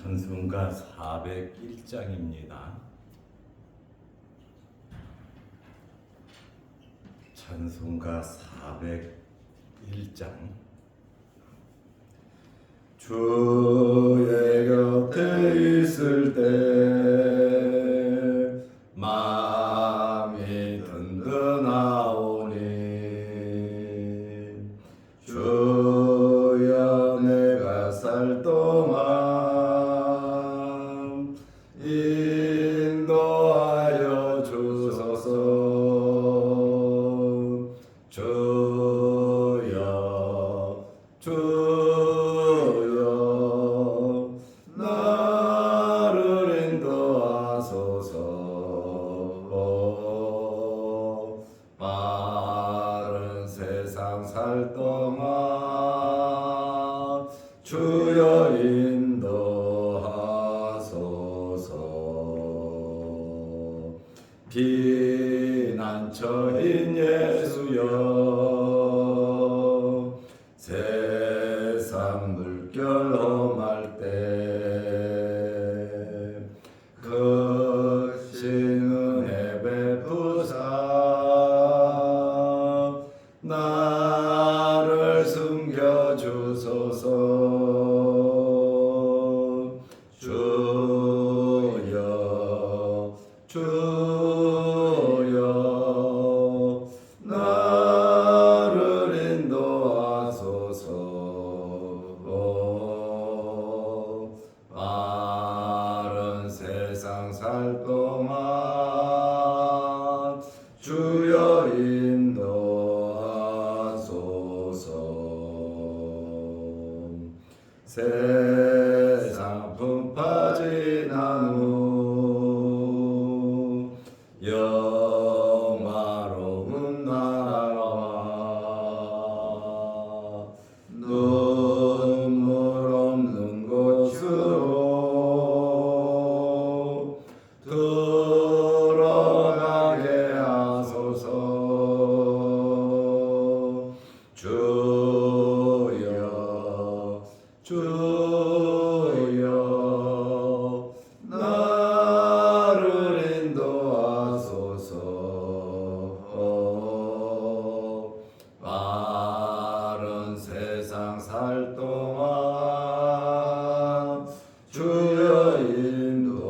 찬송가 401장입니다. 찬송가 401장. 주의 곁에 있을 때 마음이 든든하오니 주여 내가 살 동안 인도하여 주소서. 주여 나를 인도하소서. 바른 세상 살 동안 주여 인도하소서. 피난처인 예수여 세상 물결 험할 때 크신 은혜 베푸사 나를 숨겨주소서. 주여 나를 인도하소서. 바른 세상 살 동안 주여 인도하소서. 세상 품파진 후 영화로운 나라와 눈물 없는 곳으로 들어가게 하소서. 주여 나를 인도하소서. 바른 세상 살 동안 주여 인도하소서.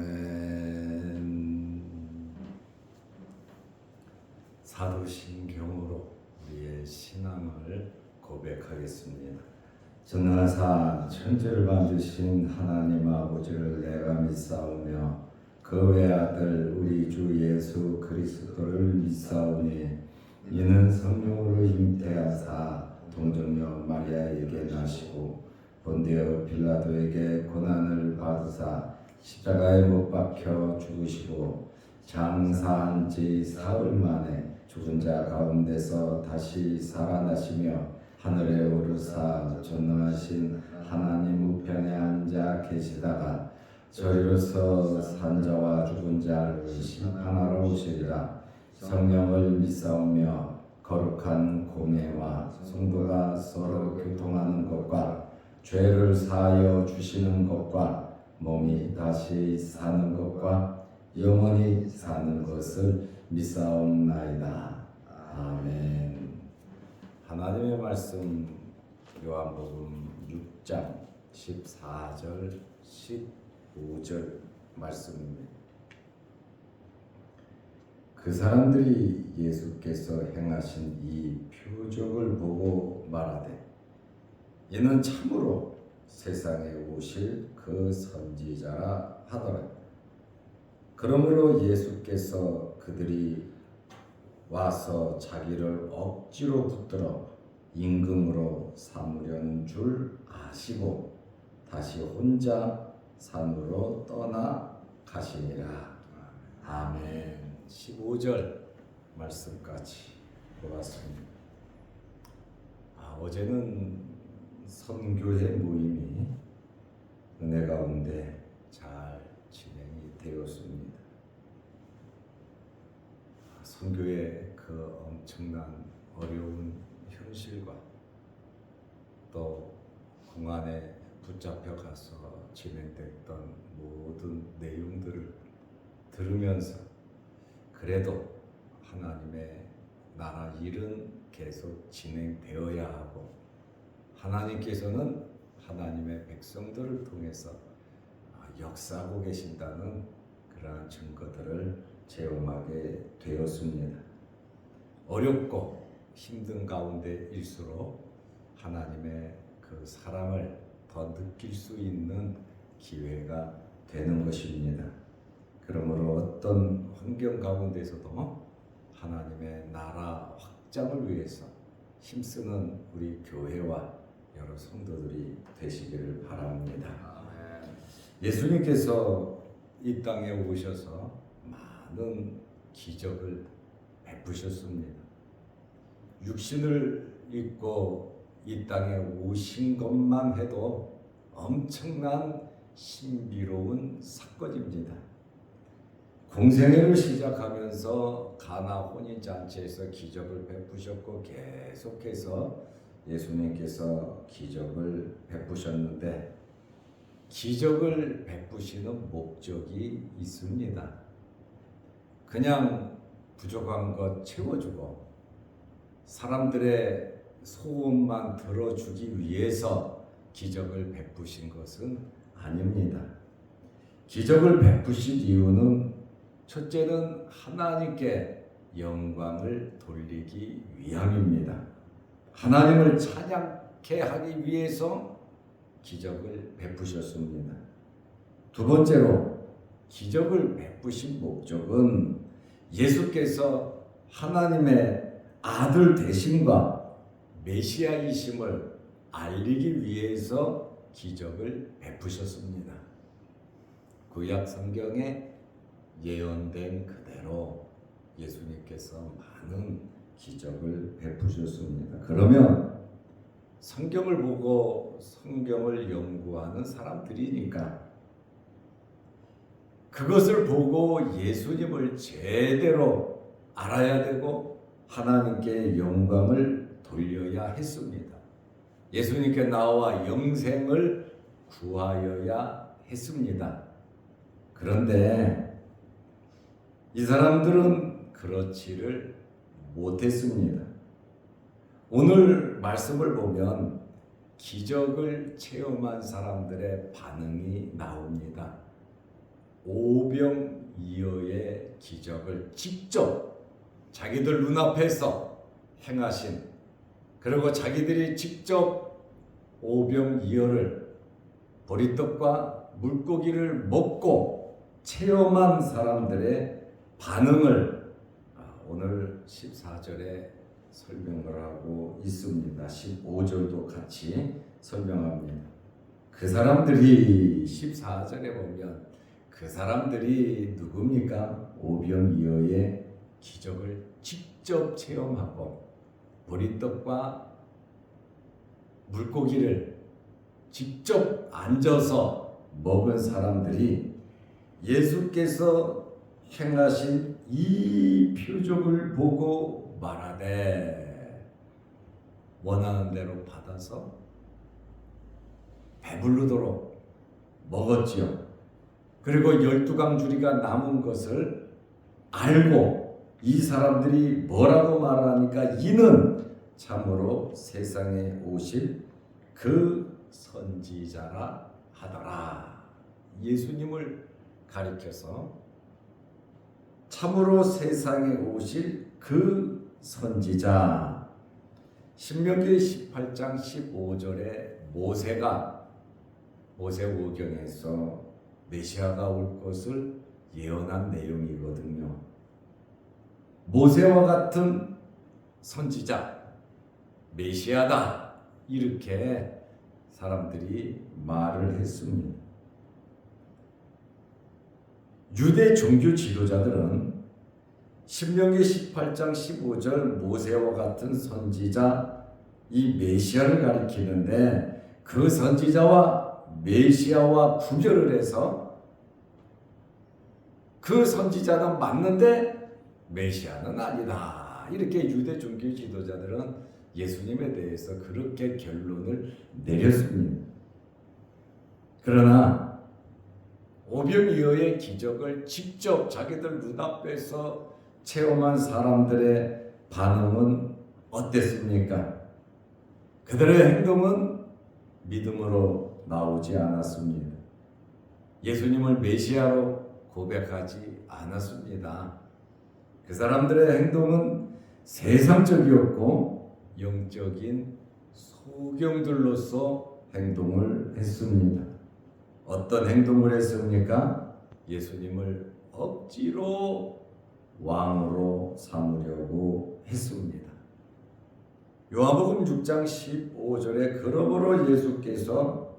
아멘. 사도신경으로 우리의 신앙을 고백하겠습니다. 전능하사 천지를 만드신 하나님 아버지를 내가 믿사오며 그 외아들 우리 주 예수 그리스도를 믿사오니 이는 성령으로 잉태하사 동정녀 마리아에게 나시고 본디오 빌라도에게 고난을 받으사 십자가에 못 박혀 죽으시고 장사한 지 사흘 만에 죽은 자 가운데서 다시 살아나시며 하늘에 오르사 전능하신 하나님 우편에 앉아 계시다가 저리로서 산자와 죽은 자를 심판하러 오시리라. 성령을 믿사오며 거룩한 공예와 성도가 서로 교통하는 것과 죄를 사하여 주시는 것과 몸이 다시 사는 것과 영원히 사는 것을 믿사옵나이다. 아멘. 하나님의 말씀 요한복음 6장 14절 15절 말씀입니다. 그 사람들이 예수께서 행하신 이 표적을 보고 말하되 이는 참으로 세상에 오실 그 선지자라 하더라. 그러므로 예수께서 그들이 와서 자기를 억지로 붙들어 임금으로 삼으려는 줄 아시고 다시 혼자 산으로 떠나 가시니라. 아멘. 15절 말씀까지 보았습니다. 어제는 선교회 모임이 은혜 가운데 잘 진행이 되었습니다. 선교의 그 엄청난 어려운 현실과 또 공안에 붙잡혀 가서 진행됐던 모든 내용들을 들으면서 그래도 하나님의 나라 일은 계속 진행되어야 하고 하나님께서는 하나님의 백성들을 통해서 역사하고 계신다는 그러한 증거들을 체험하게 되었습니다. 어렵고 힘든 가운데일수록 하나님의 그 사랑을 더 느낄 수 있는 기회가 되는 것입니다. 그러므로 어떤 환경 가운데서도 하나님의 나라 확장을 위해서 힘쓰는 우리 교회와 여러 성도들이 되시기를 바랍니다. 예수님께서 이 땅에 오셔서 많은 기적을 베푸셨습니다. 육신을 입고 이 땅에 오신 것만 해도 엄청난 신비로운 사건입니다. 공생애를 시작하면서 가나 혼인잔치에서 기적을 베푸셨고 계속해서 예수님께서 기적을 베푸셨는데 기적을 베푸시는 목적이 있습니다. 그냥 부족한 것 채워주고 사람들의 소원만 들어주기 위해서 기적을 베푸신 것은 아닙니다. 기적을 베푸신 이유는 첫째는 하나님께 영광을 돌리기 위함입니다. 하나님을 찬양케 하기 위해서 기적을 베푸셨습니다. 두 번째로 기적을 베푸신 목적은 예수께서 하나님의 아들 되심과 메시아이심을 알리기 위해서 기적을 베푸셨습니다. 구약 성경에 예언된 그대로 예수님께서 많은 기적을 베푸셨습니다. 그러면 성경을 보고 성경을 연구하는 사람들이니까 그것을 보고 예수님을 제대로 알아야 되고 하나님께 영광을 돌려야 했습니다. 예수님께 나와 영생을 구하여야 했습니다. 그런데 이 사람들은 그렇지를 못했습니다. 오늘 말씀을 보면 기적을 체험한 사람들의 반응이 나옵니다. 오병이어의 기적을 직접 자기들 눈앞에서 행하신, 그리고 자기들이 직접 오병이어를 보리떡과 물고기를 먹고 체험한 사람들의 반응을 오늘 14절에 설명을 하고 있습니다. 15절도 같이 설명합니다. 그 사람들이 14절에 보면 그 사람들이 누굽니까? 오병이어의 기적을 직접 체험하고 보리떡과 물고기를 직접 앉아서 먹은 사람들이 예수께서 행하신 이 표적을 보고 말하되 원하는 대로 받아서 배부르도록 먹었지요. 그리고 12강주리가 남은 것을 알고 이 사람들이 뭐라고 말하니까 이는 참으로 세상에 오실 그 선지자라 하더라. 예수님을 가리켜서 참으로 세상에 오실 그 선지자. 신명기 18장 15절에 모세오경에서 메시아가 올 것을 예언한 내용이거든요. 모세와 같은 선지자, 메시아다, 이렇게 사람들이 말을 했습니다. 유대 종교 지도자들은 신명기 18장 15절 모세와 같은 선지자, 이 메시아를 가리키는데 그 선지자와 메시아와 구별을 해서 그 선지자는 맞는데 메시아는 아니다. 이렇게 유대 종교 지도자들은 예수님에 대해서 그렇게 결론을 내렸습니다. 그러나 오병이어의 기적을 직접 자기들 눈앞에서 체험한 사람들의 반응은 어땠습니까? 그들의 행동은 믿음으로 나오지 않았습니다. 예수님을 메시아로 고백하지 않았습니다. 그 사람들의 행동은 세상적이었고 영적인 소경들로서 행동을 했습니다. 어떤 행동을 했습니까? 예수님을 억지로 왕으로 삼으려고 했습니다. 요한복음 6장 15절에 그러므로 예수께서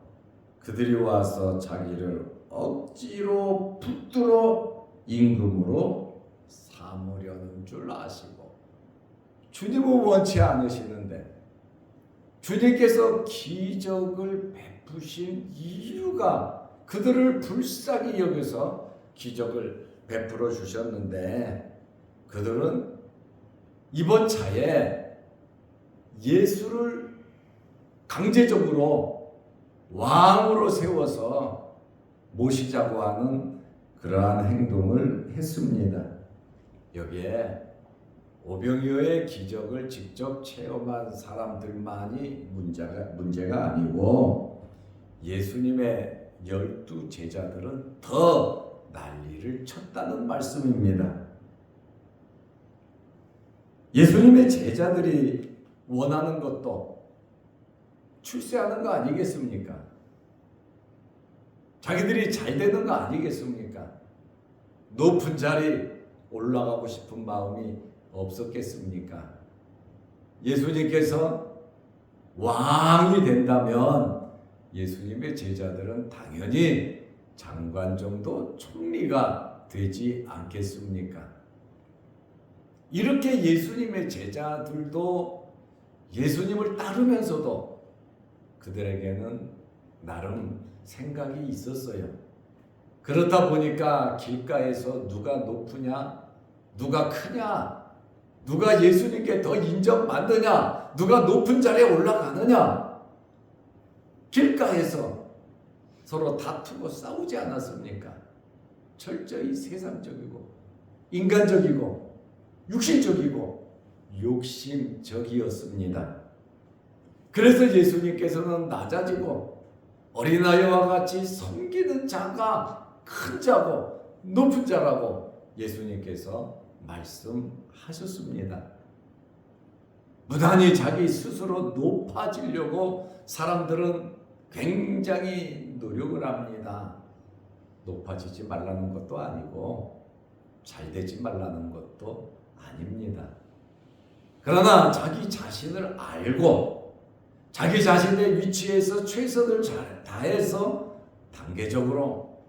그들이 와서 자기를 억지로 붙들어 임금으로 삼으려는 줄 아시고, 주님은 원치 않으시는데 주님께서 기적을 베푸신 이유가 그들을 불쌍히 여겨서 기적을 베풀어 주셨는데, 그들은 이번 차에 예수를 강제적으로 왕으로 세워서 모시자고 하는 그러한 행동을 했습니다. 여기에 오병이어의 기적을 직접 체험한 사람들만이 문제가 아니고 예수님의 12 제자들은 더 난리를 쳤다는 말씀입니다. 예수님의 제자들이 원하는 것도 출세하는 거 아니겠습니까? 자기들이 잘 되는 거 아니겠습니까? 높은 자리 올라가고 싶은 마음이 없었겠습니까? 예수님께서 왕이 된다면 예수님의 제자들은 당연히 장관 정도 총리가 되지 않겠습니까? 이렇게 예수님의 제자들도 예수님을 따르면서도 그들에게는 나름 생각이 있었어요. 그렇다 보니까 길가에서 누가 높으냐, 누가 크냐, 누가 예수님께 더 인정받느냐, 누가 높은 자리에 올라가느냐, 길가에서 서로 다투고 싸우지 않았습니까? 철저히 세상적이고 인간적이고 육신적이고 욕심적이었습니다. 그래서 예수님께서는 낮아지고 어린아이와 같이 섬기는 자가 큰 자고 높은 자라고 예수님께서 말씀하셨습니다. 무단히 자기 스스로 높아지려고 사람들은 굉장히 노력을 합니다. 높아지지 말라는 것도 아니고 잘 되지 말라는 것도 아닙니다. 그러나 자기 자신을 알고 자기 자신의 위치에서 최선을 다해서 단계적으로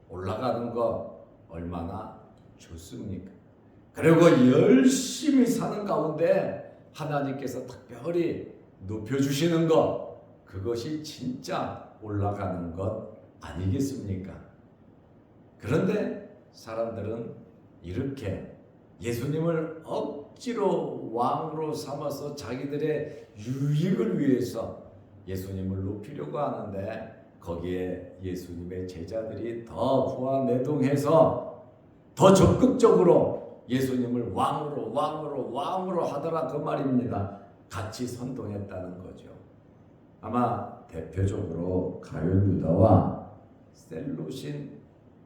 올라가는 것 얼마나 좋습니까? 그리고 열심히 사는 가운데 하나님께서 특별히 높여주시는 것, 그것이 진짜 올라가는 것 아니겠습니까? 그런데 사람들은 이렇게 예수님을 억지로 왕으로 삼아서 자기들의 유익을 위해서 예수님을 높이려고 하는데, 거기에 예수님의 제자들이 더 부하매동해서 더 적극적으로 예수님을 왕으로 하더라, 그 말입니다. 같이 선동했다는 거죠. 아마 대표적으로 가룟 유다와 셀롯인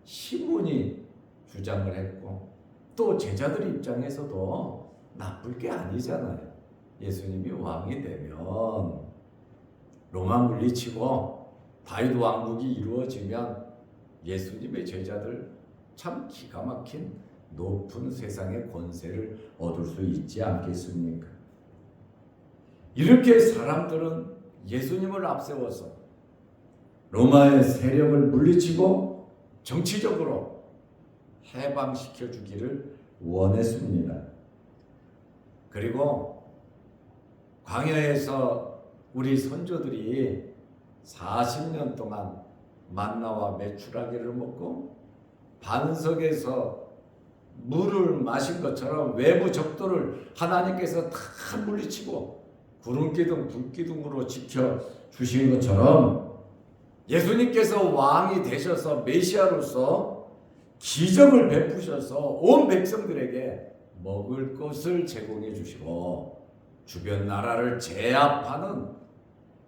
시몬이 주장을 했고, 또 제자들 입장에서도 나쁠 게 아니잖아요. 예수님이 왕이 되면, 로마 물리치고 다윗 왕국이 이루어지면 예수님의 제자들 참 기가 막힌 높은 세상의 권세를 얻을 수 있지 않겠습니까? 이렇게 사람들은 예수님을 앞세워서 로마의 세력을 물리치고 정치적으로 해방시켜 주기를 원했습니다. 그리고 광야에서 우리 선조들이 40년 동안 만나와 메추라기를 먹고 반석에서 물을 마신 것처럼 외부 적도를 하나님께서 다 물리치고 구름기둥 불기둥으로 지켜주신 것처럼 예수님께서 왕이 되셔서 메시아로서 기적을 베푸셔서 온 백성들에게 먹을 것을 제공해 주시고 주변 나라를 제압하는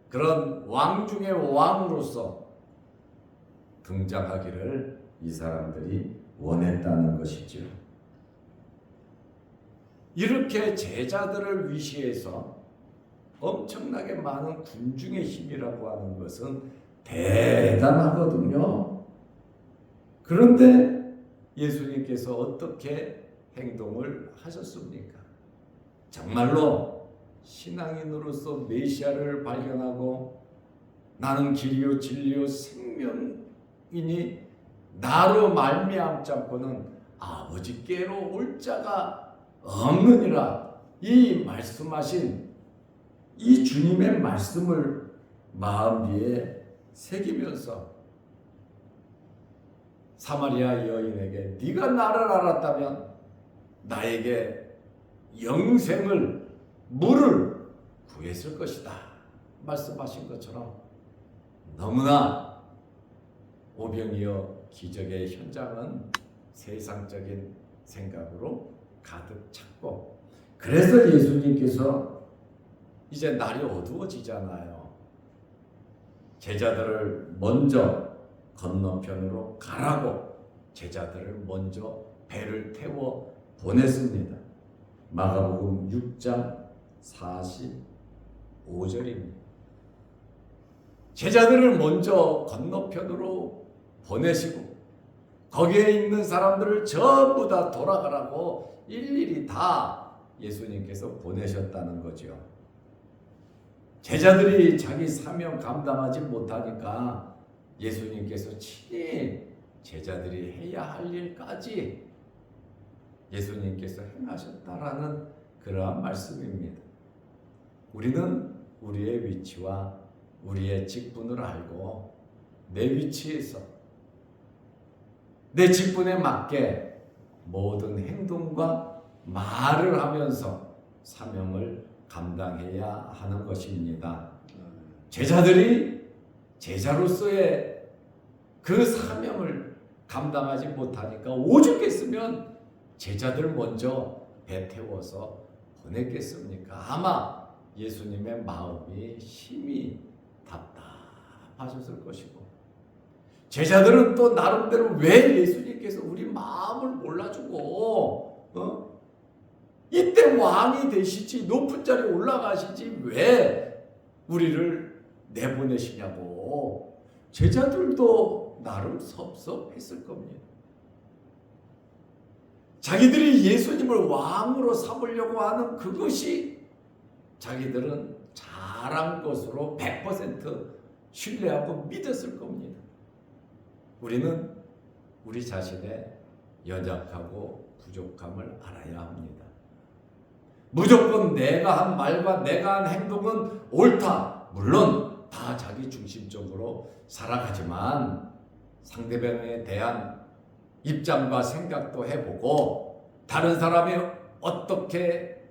그런 왕 중의 왕으로서 등장하기를 이 사람들이 원했다는 것이죠. 이렇게 제자들을 위시해서 엄청나게 많은 군중의 힘이라고 하는 것은 대단하거든요. 그런데 예수님께서 어떻게 행동을 하셨습니까? 정말로 신앙인으로서 메시아를 발견하고 나는 길이요 진리요 생명이니 나로 말미암지 않고는 아버지께로 올 자가 없느니라, 이 말씀하신 이 주님의 말씀을 마음 위에 새기면서 사마리아 여인에게 네가 나를 알았다면 나에게 영생을 물을 구했을 것이다 말씀하신 것처럼 너무나 오병이어 기적의 현장은 세상적인 생각으로 가득 찼고, 그래서 예수님께서 이제 날이 어두워지잖아요. 제자들을 먼저 건너편으로 가라고 제자들을 먼저 배를 태워 보냈습니다. 마가복음 6장 45절입니다. 제자들을 먼저 건너편으로 보내시고 거기에 있는 사람들을 전부 다 돌아가라고 일일이 다 예수님께서 보내셨다는 거죠. 제자들이 자기 사명 감당하지 못하니까 예수님께서 친히 제자들이 해야 할 일까지 예수님께서 행하셨다라는 그러한 말씀입니다. 우리는 우리의 위치와 우리의 직분을 알고 내 위치에서 내 직분에 맞게 모든 행동과 말을 하면서 사명을 감당해야 하는 것입니다. 제자들이 제자로서의 그 사명을 감당하지 못하니까 오죽했으면 제자들 먼저 배 태워서 보냈겠습니까? 아마 예수님의 마음이 힘이 답답하셨을 것이고, 제자들은 또 나름대로 왜 예수님께서 우리 마음을 몰라주고 이때 왕이 되시지 높은 자리에 올라가시지 왜 우리를 내보내시냐고 제자들도 나름 섭섭했을 겁니다. 자기들이 예수님을 왕으로 삼으려고 하는 그것이 자기들은 잘한 것으로 100% 신뢰하고 믿었을 겁니다. 우리는 우리 자신의 연약하고 부족함을 알아야 합니다. 무조건 내가 한 말과 내가 한 행동은 옳다. 물론 다 자기 중심적으로 살아가지만 상대방에 대한 입장과 생각도 해보고 다른 사람이 어떻게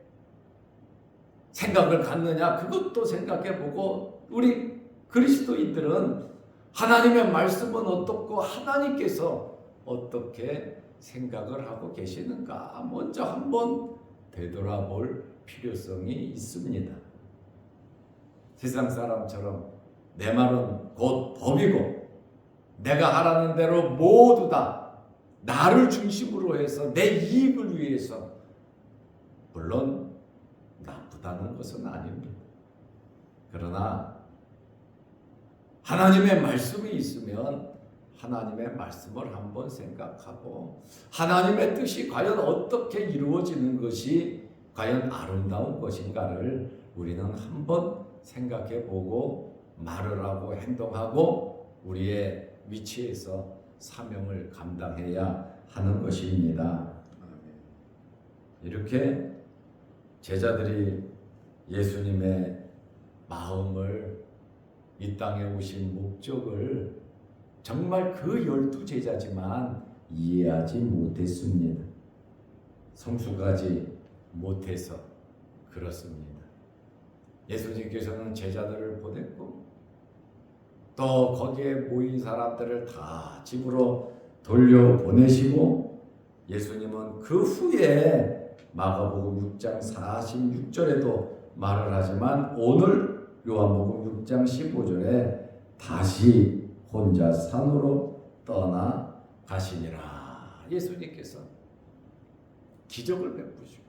생각을 갖느냐 그것도 생각해보고, 우리 그리스도인들은 하나님의 말씀은 어떻고 하나님께서 어떻게 생각을 하고 계시는가 먼저 한번 되돌아볼 필요성이 있습니다. 세상 사람처럼 내 말은 곧 법이고 내가 하라는 대로 모두 다 나를 중심으로 해서 내 이익을 위해서, 물론 나쁘다는 것은 아닙니다. 그러나 하나님의 말씀이 있으면 하나님의 말씀을 한번 생각하고 하나님의 뜻이 과연 어떻게 이루어지는 것이 과연 아름다운 것인가를 우리는 한번 생각해보고 말을 하고 행동하고 우리의 위치에서 사명을 감당해야 하는 것입니다. 이렇게 제자들이 예수님의 마음을, 이 땅에 오신 목적을 정말 그 12 제자지만 이해하지 못했습니다. 성숙하지 못해서 그렇습니다. 예수님께서는 제자들을 보냈고 또 거기에 모인 사람들을 다 집으로 돌려보내시고 예수님은 그 후에 마가복음 6장 46절에도 말을 하지만 오늘 요한복음 6장 15절에 다시 혼자 산으로 떠나 가시니라. 예수님께서 기적을 베푸시고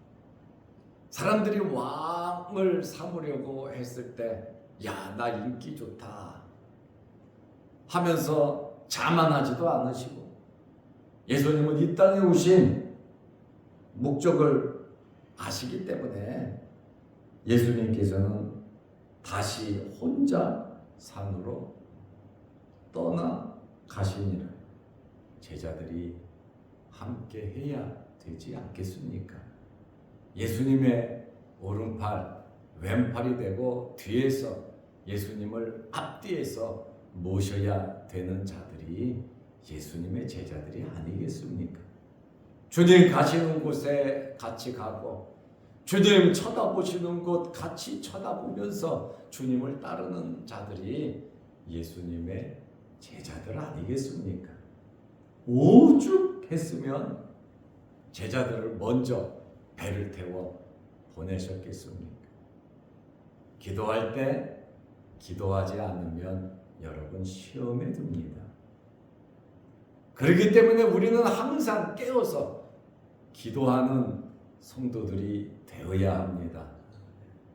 사람들이 왕을 삼으려고 했을 때 야, 나 인기 좋다 하면서 자만하지도 않으시고 예수님은 이 땅에 오신 목적을 아시기 때문에 예수님께서는 다시 혼자 산으로 떠나 가시니라. 제자들이 함께 해야 되지 않겠습니까? 예수님의 오른팔, 왼팔이 되고 뒤에서 예수님을 앞뒤에서 모셔야 되는 자들이 예수님의 제자들이 아니겠습니까? 주님 가시는 곳에 같이 가고 주님 쳐다보시는 곳 같이 쳐다보면서 주님을 따르는 자들이 예수님의 제자들 아니겠습니까? 오죽했으면 제자들을 먼저 배를 태워 보내셨겠습니까? 기도할 때 기도하지 않으면 여러분 시험에 듭니다. 그렇기 때문에 우리는 항상 깨어서 기도하는 성도들이 되어야 합니다.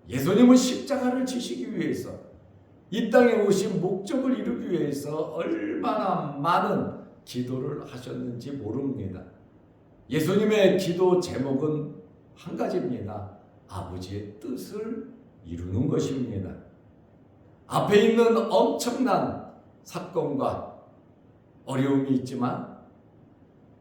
예수님은 십자가를 지시기 위해서 이 땅에 오신 목적을 이루기 위해서 얼마나 많은 기도를 하셨는지 모릅니다. 예수님의 기도 제목은 한 가지입니다. 아버지의 뜻을 이루는 것입니다. 앞에 있는 엄청난 사건과 어려움이 있지만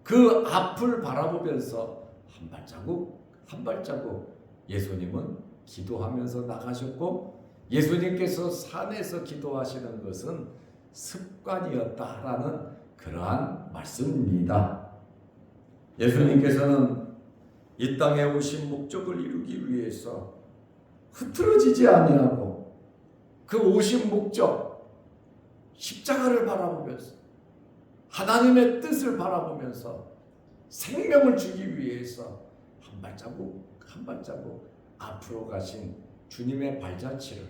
그 앞을 바라보면서 한 발자국 한 발자국 예수님은 기도하면서 나가셨고 예수님께서 산에서 기도하시는 것은 습관이었다라는 그러한 말씀입니다. 예수님께서는 이 땅에 오신 목적을 이루기 위해서 흐트러지지 아니하고 그 오신 목적 십자가를 바라보면서 하나님의 뜻을 바라보면서 생명을 주기 위해서 한 발자국 한 발자국 앞으로 가신 주님의 발자취를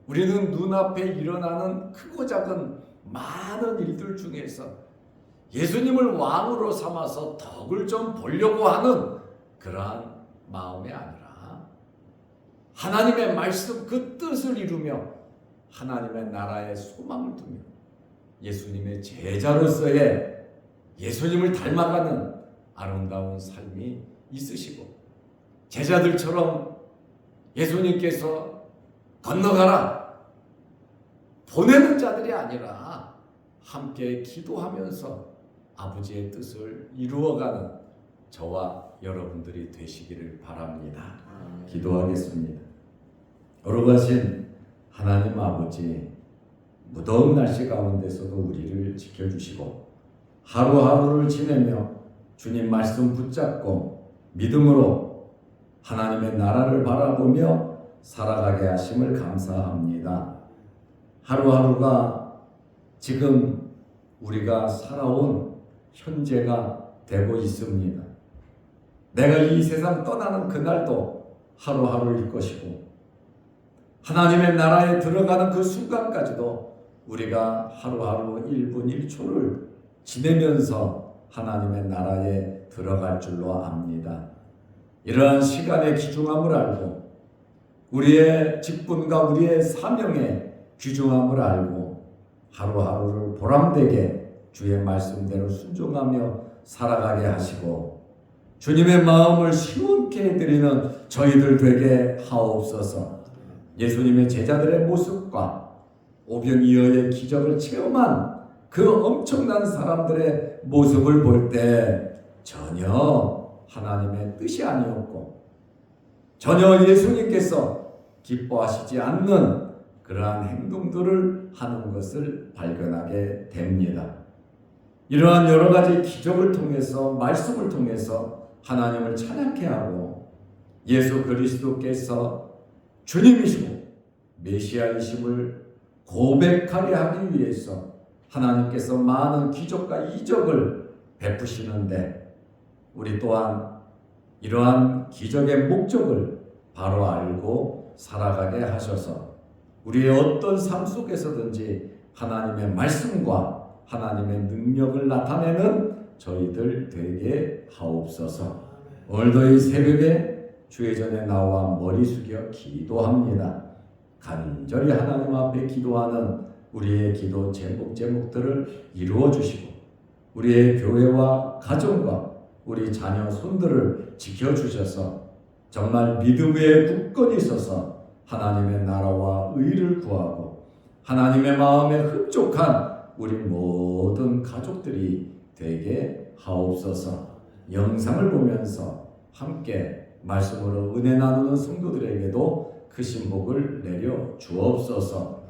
우리는 눈앞에 일어나는 크고 작은 많은 일들 중에서 예수님을 왕으로 삼아서 덕을 좀 보려고 하는 그러한 마음이 아니라 하나님의 말씀 그 뜻을 이루며 하나님의 나라의 소망을 두며 예수님의 제자로서의 예수님을 닮아가는 아름다운 삶이 있으시고 제자들처럼 예수님께서 건너가라 보내는 자들이 아니라 함께 기도하면서 아버지의 뜻을 이루어가는 저와 여러분들이 되시기를 바랍니다. 기도하겠습니다. 거룩하신 하나님 아버지, 무더운 날씨 가운데서도 우리를 지켜주시고 하루하루를 지내며 주님 말씀 붙잡고 믿음으로 하나님의 나라를 바라보며 살아가게 하심을 감사합니다. 하루하루가 지금 우리가 살아온 현재가 되고 있습니다. 내가 이 세상 떠나는 그날도 하루하루일 것이고 하나님의 나라에 들어가는 그 순간까지도 우리가 하루하루 1분 1초를 지내면서 하나님의 나라에 들어갈 줄로 압니다. 이러한 시간의 귀중함을 알고 우리의 직분과 우리의 사명의 귀중함을 알고 하루하루를 보람되게 주의 말씀대로 순종하며 살아가게 하시고 주님의 마음을 시원케 해드리는 저희들 되게 하옵소서. 예수님의 제자들의 모습과 오병이어의 기적을 체험한 그 엄청난 사람들의 모습을 볼 때 전혀 하나님의 뜻이 아니었고 전혀 예수님께서 기뻐하시지 않는 그러한 행동들을 하는 것을 발견하게 됩니다. 이러한 여러 가지 기적을 통해서 말씀을 통해서 하나님을 찬양케 하고 예수 그리스도께서 주님이시고 메시아이심을 고백하게 하기 위해서 하나님께서 많은 기적과 이적을 베푸시는데 우리 또한 이러한 기적의 목적을 바로 알고 살아가게 하셔서 우리의 어떤 삶 속에서든지 하나님의 말씀과 하나님의 능력을 나타내는 저희들 되게 하옵소서. 오늘도 이 새벽에 주의 전에 나와 머리 숙여 기도합니다. 간절히 하나님 앞에 기도하는 우리의 기도 제목들을 이루어 주시고 우리의 교회와 가정과 우리 자녀 손들을 지켜주셔서 정말 믿음 위에 굳건히 서서 하나님의 나라와 의를 구하고 하나님의 마음에 흡족한 우리 모든 가족들이 되게 하옵소서. 영상을 보면서 함께 말씀으로 은혜 나누는 성도들에게도 크신 복을 내려 주옵소서.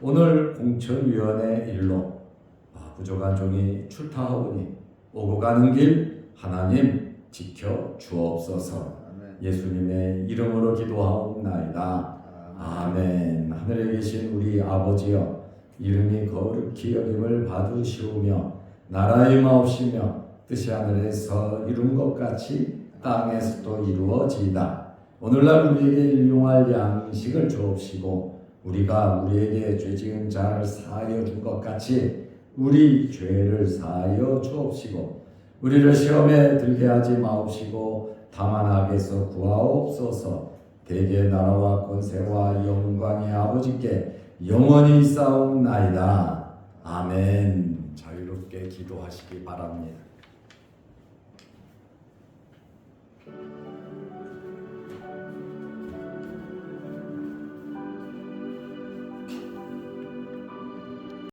오늘 공천위원회 일로 부족한 종이 출타하오니 오고 가는 길 하나님 지켜 주옵소서. 예수님의 이름으로 기도하옵나이다. 아멘. 하늘에 계신 우리 아버지여, 이름이 거룩히 여김을 받으시오며 나라의 임하옵시며 뜻이 하늘에서 이룬 것 같이 땅에서도 이루어지이다. 오늘날 우리에게 일용할 양식을 주옵시고 우리가 우리에게 죄 지은 자를 사하여 준 것 같이 우리 죄를 사하여 주옵시고 우리를 시험에 들게 하지 마옵시고 다만 악에서 구하옵소서. 대개 나라와 권세와 영광이 아버지께 영원히 있사옵나이다. 아멘. 자유롭게 기도하시기 바랍니다.